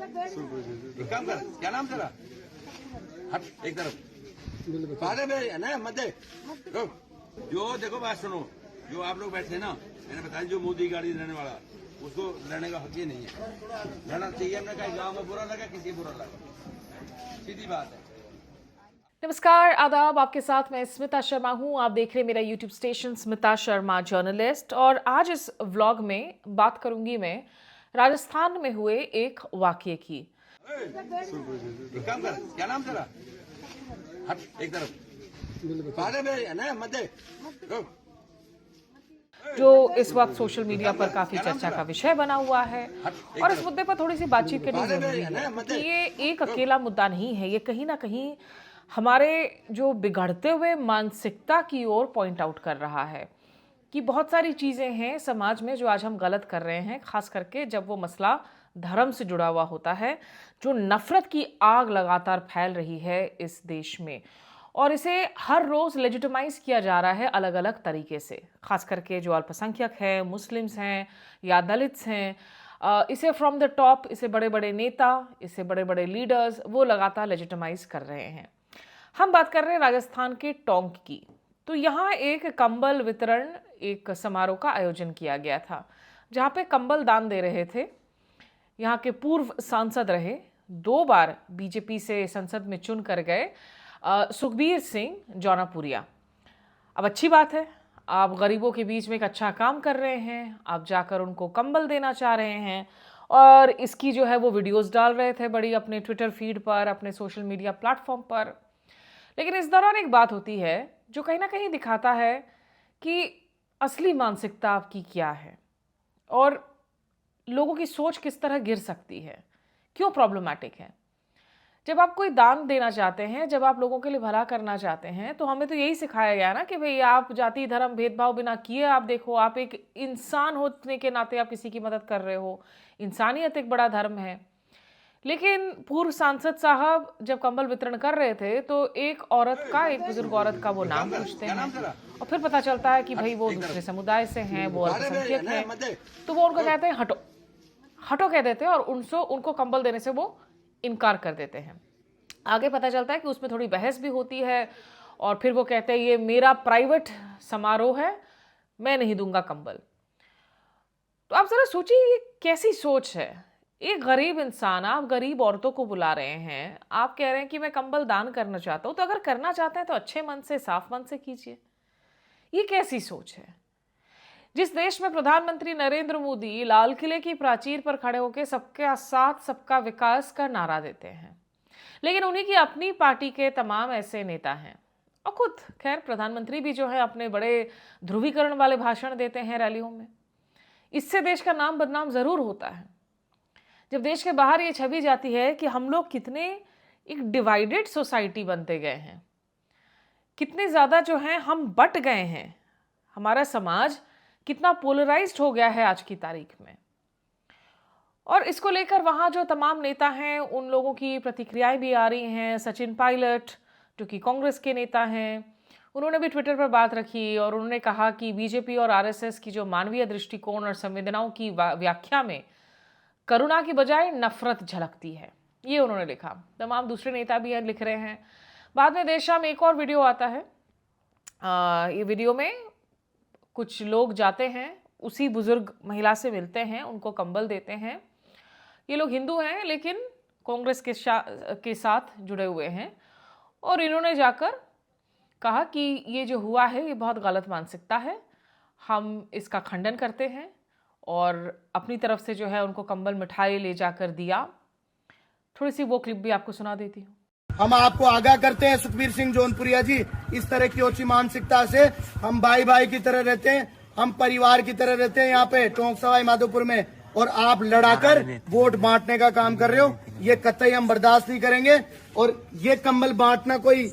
एक काम कर, क्या नाम तेरा? हट एक तरफ पाले में ना मत दे। रुक। जो देखो बात सुनो, जो आप लोग बैठे ना, मैंने बताया जो मोदी गाड़ी रहने वाला उसको लड़ने का हक ही नहीं है। लड़ना चाहिए, हमने कहा गाँव में बुरा लगा, किसी बुरा लगा, सीधी बात है। नमस्कार, आदाब। आपके साथ मैं स्मिता शर्मा हूं। आप देख रहे हैं मेरा YouTube station Smita Sharma journalist. और आज इस व्लॉग में बात करूंगी मैं राजस्थान में हुए एक वाकये की। एक काम कर, क्या नाम तेरा? हट एक तरफ पाले में ना मत दे। रुक। जो इस वक्त सोशल मीडिया पर काफी चर्चा का विषय बना हुआ है और इस मुद्दे पर थोड़ी सी बातचीत करनी जरूरी है, क्योंकि ये एक अकेला मुद्दा नहीं है। ये कहीं ना कहीं हमारे जो बिगड़ते हुए मानसिकता की ओर पॉइंट आउट कर रहा है कि बहुत सारी चीज़ें हैं समाज में जो आज हम गलत कर रहे हैं, खास करके जब वो मसला धर्म से जुड़ा हुआ होता है, जो नफरत की आग लगातार फैल रही है इस देश में, और इसे हर रोज़ लेजिटिमाइज किया जा रहा है अलग अलग तरीके से। खास करके जो अल्पसंख्यक हैं, मुस्लिम्स हैं या दलित्स हैं, इसे फ्रॉम द टॉप, इसे बड़े बड़े नेता, इसे बड़े बड़े लीडर्स वो लगातार लेजिटिमाइज कर रहे हैं। हम बात कर रहे हैं राजस्थान के टोंक की। तो यहाँ एक कंबल वितरण एक समारोह का आयोजन किया गया था, जहाँ पे कंबल दान दे रहे थे यहाँ के पूर्व सांसद रहे, 2 बार बीजेपी से संसद में चुन कर गए सुखबीर सिंह जौनापुरिया। अब अच्छी बात है, आप गरीबों के बीच में एक अच्छा काम कर रहे हैं, आप जाकर उनको कंबल देना चाह रहे हैं और इसकी जो है वो वीडियोस डाल रहे थे बड़ी अपने ट्विटर फीड पर, अपने सोशल मीडिया प्लेटफॉर्म पर। लेकिन इस दौरान एक बात होती है जो कहीं ना कहीं दिखाता है कि असली मानसिकता आपकी क्या है और लोगों की सोच किस तरह गिर सकती है, क्यों प्रॉब्लमैटिक है। जब आप कोई दान देना चाहते हैं, जब आप लोगों के लिए भला करना चाहते हैं, तो हमें तो यही सिखाया गया ना कि भाई आप जाति धर्म भेदभाव बिना किए आप देखो, आप एक इंसान होने के नाते आप किसी की मदद कर रहे हो। इंसानियत एक बड़ा धर्म है। लेकिन पूर्व सांसद साहब जब कंबल वितरण कर रहे थे तो एक औरत का, एक बुजुर्ग औरत का वो नाम पूछते हैं और फिर पता चलता है कि भाई वो दूसरे समुदाय से हैं, वो अल्पसंख्यक हैं, तो वो उनको कहते हैं हटो हटो कह देते हैं और उनको कंबल देने से वो इनकार कर देते हैं। आगे पता चलता है कि उसमें थोड़ी बहस भी होती है और फिर वो कहते हैं ये मेरा प्राइवेट समारोह है, मैं नहीं दूंगा कंबल। तो आप जरा सोचिए ये कैसी सोच है। एक गरीब इंसान, आप गरीब औरतों को बुला रहे हैं, आप कह रहे हैं कि मैं कंबल दान करना चाहता हूं, तो अगर करना चाहते हैं तो अच्छे मन से, साफ मन से कीजिए। ये कैसी सोच है? जिस देश में प्रधानमंत्री नरेंद्र मोदी लाल किले की प्राचीर पर खड़े होकर सबके साथ सबका विकास का नारा देते हैं, लेकिन उन्हीं की अपनी पार्टी के तमाम ऐसे नेता हैं और खुद खैर प्रधानमंत्री भी जो है अपने बड़े ध्रुवीकरण वाले भाषण देते हैं रैलियों में। इससे देश का नाम बदनाम जरूर होता है। जब देश के बाहर ये छवि जाती है कि हम लोग कितने एक डिवाइडेड सोसाइटी बनते गए हैं, कितने ज़्यादा जो हैं हम बट गए हैं, हमारा समाज कितना पोलराइज्ड हो गया है आज की तारीख में। और इसको लेकर वहाँ जो तमाम नेता हैं उन लोगों की प्रतिक्रियाएं भी आ रही हैं। सचिन पायलट जो कि कांग्रेस के नेता हैं, उन्होंने भी ट्विटर पर बात रखी और उन्होंने कहा कि बीजेपी और आरएसएस की जो मानवीय दृष्टिकोण और संवेदनाओं की व्याख्या में करुणा की बजाय नफरत झलकती है, ये उन्होंने लिखा। तमाम दूसरे नेता भी लिख रहे हैं। बाद में देर शाम एक और वीडियो आता है। ये वीडियो में कुछ लोग जाते हैं, उसी बुजुर्ग महिला से मिलते हैं, उनको कंबल देते हैं। ये लोग हिंदू हैं लेकिन कांग्रेस के साथ जुड़े हुए हैं और इन्होंने जाकर कहा कि ये जो हुआ है ये बहुत गलत मानसिकता है, हम इसका खंडन करते हैं और अपनी तरफ से जो है उनको कंबल मिठाई ले जाकर दिया। थोड़ी सी वो क्लिप भी आपको सुना देती हूँ। हम आपको आगाह करते हैं सुखबीर सिंह जौनपुरिया जी, इस तरह की ओछी मानसिकता से हम भाई भाई की तरह रहते हैं, हम परिवार की तरह रहते हैं यहाँ पे टोंक सवाई माधोपुर में, और आप लड़ाकर वोट बांटने का काम कर रहे हो, ये कतई हम बर्दाश्त नहीं करेंगे। और ये कंबल बांटना कोई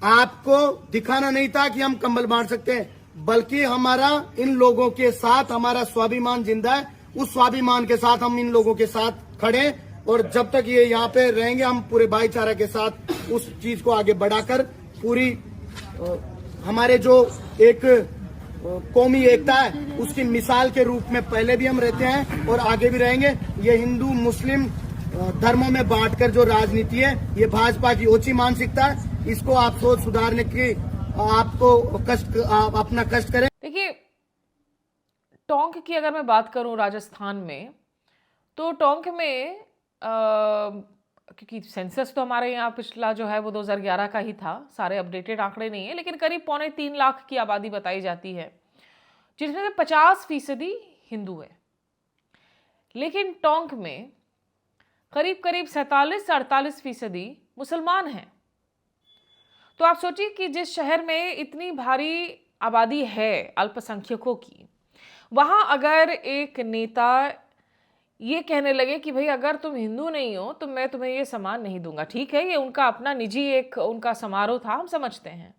आपको दिखाना नहीं था कि हम कंबल बांट सकते हैं, बल्कि हमारा इन लोगों के साथ हमारा स्वाभिमान जिंदा है, उस स्वाभिमान के साथ हम इन लोगों के साथ खड़े हैं और जब तक ये यहाँ पे रहेंगे हम पूरे भाईचारा के साथ उस चीज को आगे बढ़ाकर पूरी हमारे जो एक कौमी एकता है उसकी मिसाल के रूप में पहले भी हम रहते हैं और आगे भी रहेंगे। ये हिंदू मुस्लिम धर्मों में बांटकर जो राजनीति है, ये भाजपा की ओछी मानसिकता है। इसको आप सोच सुधारने की आपको अपना कष्ट करें। देखिए, टोंक की अगर मैं बात करूं राजस्थान में, तो टोंक में क्योंकि सेंसस तो हमारे यहाँ पिछला जो है वो 2011 का ही था, सारे अपडेटेड आंकड़े नहीं है, लेकिन करीब 2.25 लाख की आबादी बताई जाती है, जिसमें से 50% हिंदू है। लेकिन टोंक में करीब करीब 47 से 48% मुसलमान हैं। तो आप सोचिए कि जिस शहर में इतनी भारी आबादी है अल्पसंख्यकों की, वहां अगर एक नेता ये कहने लगे कि भाई अगर तुम हिंदू नहीं हो तो मैं तुम्हें ये सम्मान नहीं दूंगा। ठीक है, ये उनका अपना निजी एक उनका समारोह था, हम समझते हैं,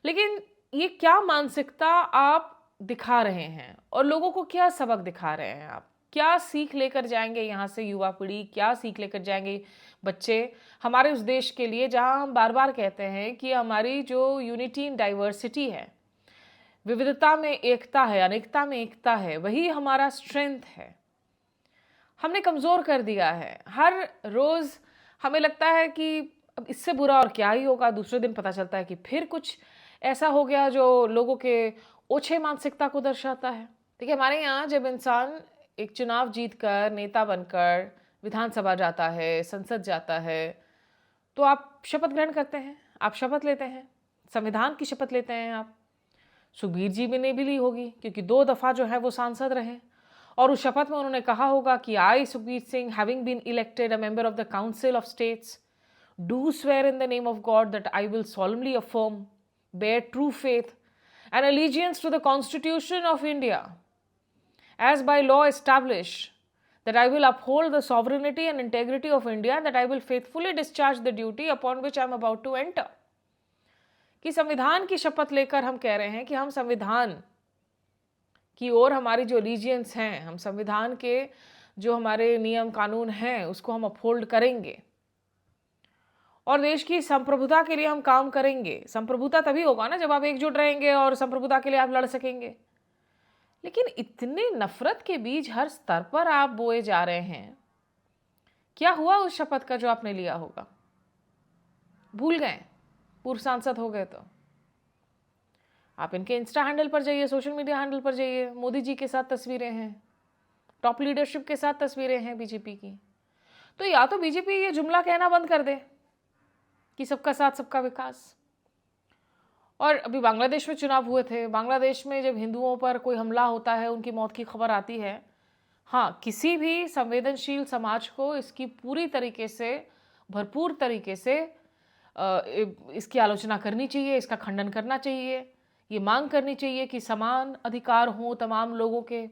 लेकिन ये क्या मानसिकता आप दिखा रहे हैं और लोगों को क्या सबक दिखा रहे हैं? आप क्या सीख लेकर जाएंगे यहाँ से युवा पीढ़ी, क्या सीख लेकर जाएंगे बच्चे हमारे उस देश के लिए जहाँ हम बार बार कहते हैं कि हमारी जो यूनिटी इन डाइवर्सिटी है, विविधता में एकता है, अनेकता में एकता है, वही हमारा स्ट्रेंथ है। हमने कमज़ोर कर दिया है। हर रोज़ हमें लगता है कि अब इससे बुरा और क्या ही होगा, दूसरे दिन पता चलता है कि फिर कुछ ऐसा हो गया जो लोगों के ओछे मानसिकता को दर्शाता है। देखिए, हमारे यहाँ जब इंसान एक चुनाव जीतकर नेता बनकर विधानसभा जाता है, संसद जाता है, तो आप शपथ ग्रहण करते हैं, आप शपथ लेते हैं, संविधान की शपथ लेते हैं आप। सुखबीर जी ने भी ली होगी, क्योंकि 2 दफ़ा जो है वो सांसद रहे, और उस शपथ में उन्होंने कहा होगा कि I Sukhbir Singh having been elected a member of the council of states do swear in the name of God that I will solemnly affirm, bear true faith and allegiance to the Constitution of India as by law established, that I will uphold the sovereignty and integrity of India and that I will faithfully discharge the duty upon which I am about to enter। कि संविधान की शपथ लेकर हम कह रहे हैं कि हम संविधान की ओर हमारी जो एलिजियंस हैं, हम संविधान के जो हमारे नियम कानून हैं उसको हम अपहोल्ड करेंगे और देश की संप्रभुता के लिए हम काम करेंगे। संप्रभुता तभी होगा ना जब आप एकजुट रहेंगे और संप्रभुता के लिए आप लड़ सकेंगे। लेकिन इतने नफरत के बीज हर स्तर पर आप बोए जा रहे हैं। क्या हुआ उस शपथ का जो आपने लिया होगा? भूल गए? पूर्व सांसद हो गए तो आप इनके इंस्टा हैंडल पर जाइए, सोशल मीडिया हैंडल पर जाइए, मोदी जी के साथ तस्वीरें हैं, टॉप लीडरशिप के साथ तस्वीरें हैं बीजेपी की। तो या तो बीजेपी ये जुमला कहना बंद कर दे कि सबका साथ सबका विकास। और अभी बांग्लादेश में चुनाव हुए थे, बांग्लादेश में जब हिंदुओं पर कोई हमला होता है, उनकी मौत की खबर आती है, हाँ, किसी भी संवेदनशील समाज को इसकी पूरी तरीके से, भरपूर तरीके से इसकी आलोचना करनी चाहिए, इसका खंडन करना चाहिए, ये मांग करनी चाहिए कि समान अधिकार हों तमाम लोगों के,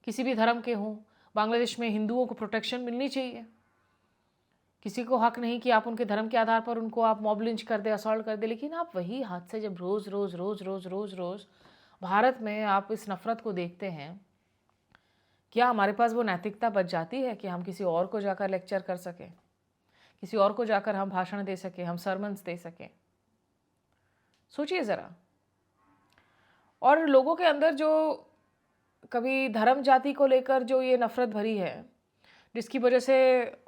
किसी भी धर्म के हों। बांग्लादेश में हिंदुओं को प्रोटेक्शन मिलनी चाहिए। किसी को हक नहीं कि आप उनके धर्म के आधार पर उनको आप मॉब लिंच कर दे, असॉल्ट कर दे। लेकिन आप वही हादसे जब रोज़ रोज़ रोज़ रोज़ रोज़ रोज़ भारत में आप इस नफ़रत को देखते हैं, क्या हमारे पास वो नैतिकता बच जाती है कि हम किसी और को जाकर लेक्चर कर सकें, किसी और को जाकर हम भाषण दे सकें, हम सरमन्स दे सकें? सोचिए ज़रा। और लोगों के अंदर जो कभी धर्म जाति को लेकर जो ये नफ़रत भरी है, जिसकी वजह से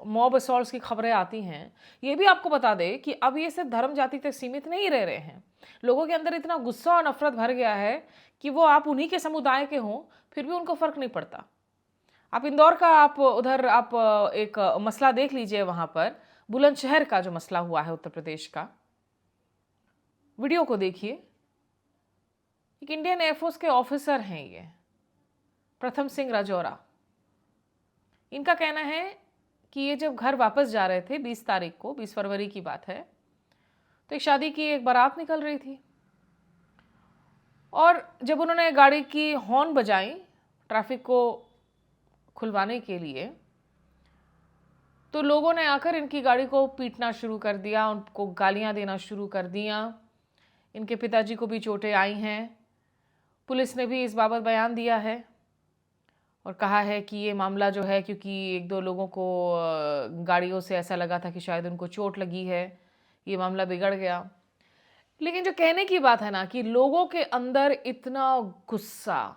मॉब असॉल्ट्स की खबरें आती हैं, ये भी आपको बता दे कि अब ये सिर्फ धर्म जाति तक सीमित नहीं रह रहे हैं। लोगों के अंदर इतना गुस्सा और नफरत भर गया है कि वो आप उन्हीं के समुदाय के हों फिर भी उनको फ़र्क नहीं पड़ता। आप इंदौर का आप उधर आप एक मसला देख लीजिए, वहाँ पर बुलंदशहर का जो मसला हुआ है उत्तर प्रदेश का, वीडियो को देखिए। एक इंडियन एयरफोर्स के ऑफिसर हैं ये, प्रथम सिंह राजौरा। इनका कहना है कि ये जब घर वापस जा रहे थे 20 तारीख को, 20 फरवरी की बात है, तो एक शादी की एक बारात निकल रही थी और जब उन्होंने गाड़ी की हॉर्न बजाई ट्रैफिक को खुलवाने के लिए, तो लोगों ने आकर इनकी गाड़ी को पीटना शुरू कर दिया, उनको गालियां देना शुरू कर दिया। इनके पिताजी को भी चोटें आई हैं। पुलिस ने भी इस बाबत बयान दिया है और कहा है कि ये मामला जो है, क्योंकि 1-2 लोगों को गाड़ियों से ऐसा लगा था कि शायद उनको चोट लगी है, ये मामला बिगड़ गया। लेकिन जो कहने की बात है ना कि लोगों के अंदर इतना गुस्सा,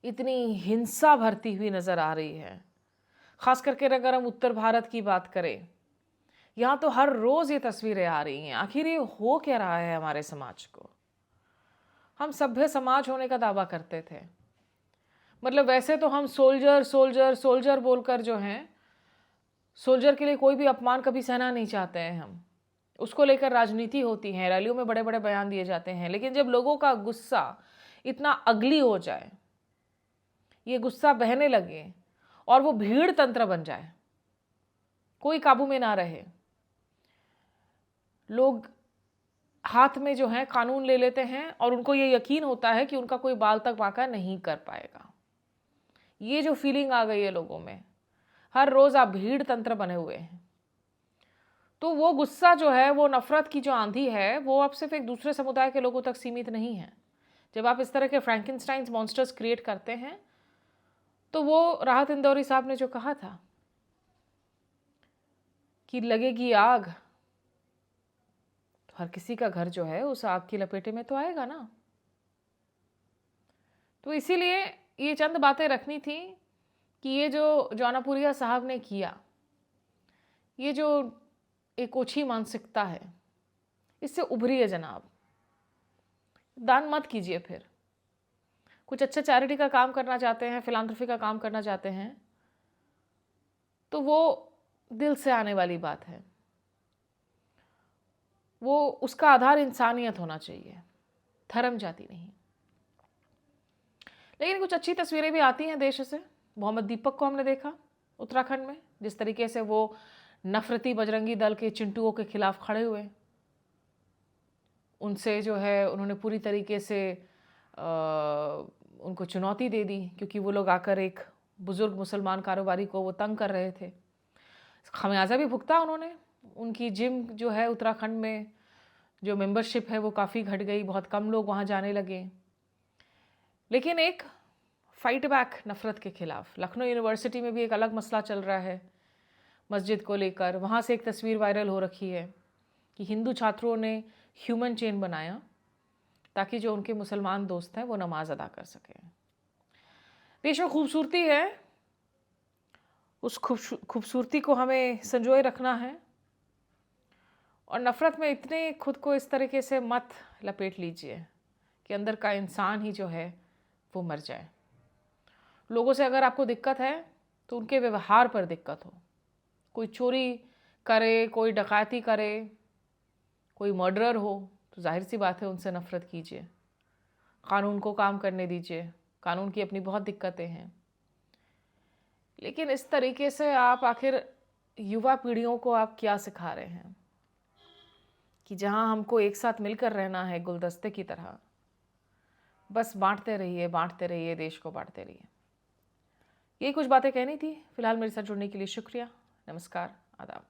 इतनी हिंसा भरती हुई नज़र आ रही है, खास करके अगर हम उत्तर भारत की बात करें, यहाँ तो हर रोज ये तस्वीरें आ रही हैं। आखिर ये हो क्या रहा है हमारे समाज को? हम सभ्य समाज होने का दावा करते थे, मतलब वैसे तो हम सोल्जर सोल्जर सोल्जर बोलकर जो हैं, सोल्जर के लिए कोई भी अपमान कभी सहना नहीं चाहते हैं हम। उसको लेकर राजनीति होती है, रैलियों में बड़े बड़े बयान दिए जाते हैं, लेकिन जब लोगों का गुस्सा इतना अगली हो जाए, ये गुस्सा बहने लगे और वो भीड़ तंत्र बन जाए, कोई काबू में ना रहे, लोग हाथ में जो है कानून ले लेते हैं और उनको ये यकीन होता है कि उनका कोई बाल तक बांका नहीं कर पाएगा। ये जो फीलिंग आ गई है लोगों में, हर रोज आप भीड़ तंत्र बने हुए हैं, तो वो गुस्सा जो है, वो नफरत की जो आंधी है, वो अब सिर्फ एक दूसरे समुदाय के लोगों तक सीमित नहीं है। जब आप इस तरह के फ्रैंकेनस्टाइन्स मॉन्स्टर्स क्रिएट करते हैं, तो वो राहत इंदौरी साहब ने जो कहा था कि लगेगी आग, तो हर किसी का घर जो है उस आग की लपेटे में तो आएगा ना। तो इसीलिए ये चंद बातें रखनी थी कि ये जो जौनापुरिया साहब ने किया, ये जो एक ओछी मानसिकता है, इससे उभरिए जनाब। दान मत कीजिए। फिर कुछ अच्छा चैरिटी का काम करना चाहते हैं, फिलांथ्रफी का काम करना चाहते हैं, तो वो दिल से आने वाली बात है। वो उसका आधार इंसानियत होना चाहिए, धर्म जाति नहीं। लेकिन कुछ अच्छी तस्वीरें भी आती हैं देश से। मोहम्मद दीपक को हमने देखा उत्तराखंड में, जिस तरीके से वो नफरती बजरंगी दल के चिंटुओं के खिलाफ खड़े हुए, उनसे जो है उन्होंने पूरी तरीके से उनको चुनौती दे दी, क्योंकि वो लोग आकर एक बुजुर्ग मुसलमान कारोबारी को वो तंग कर रहे थे। खमियाजा भी भुगता उन्होंने। उनकी जिम जो है उत्तराखंड में, जो मेंबरशिप है वो काफ़ी घट गई, बहुत कम लोग वहाँ जाने लगे। लेकिन एक फाइट बैक नफरत के खिलाफ लखनऊ यूनिवर्सिटी में भी एक अलग मसला चल रहा है मस्जिद को लेकर। वहाँ से एक तस्वीर वायरल हो रखी है कि हिंदू छात्रों ने ह्यूमन चेन बनाया ताकि जो उनके मुसलमान दोस्त हैं वो नमाज अदा कर सकें। देश में खूबसूरती है, उस खूबसूरती को हमें संजोए रखना है, और नफ़रत में इतने खुद को इस तरीके से मत लपेट लीजिए कि अंदर का इंसान ही जो है वो मर जाए। लोगों से अगर आपको दिक्कत है तो उनके व्यवहार पर दिक्कत हो। कोई चोरी करे, कोई डकैती करे, कोई मर्डरर हो, तो जाहिर सी बात है उनसे नफ़रत कीजिए। कानून को काम करने दीजिए। कानून की अपनी बहुत दिक्कतें हैं, लेकिन इस तरीके से आप आखिर युवा पीढ़ियों को आप क्या सिखा रहे हैं कि जहां हमको एक साथ मिलकर रहना है गुलदस्ते की तरह, बस बांटते रहिए, देश को बांटते रहिए। ये कुछ बातें कहनी थी। फिलहाल मेरे साथ जुड़ने के लिए शुक्रिया। नमस्कार, आदाब।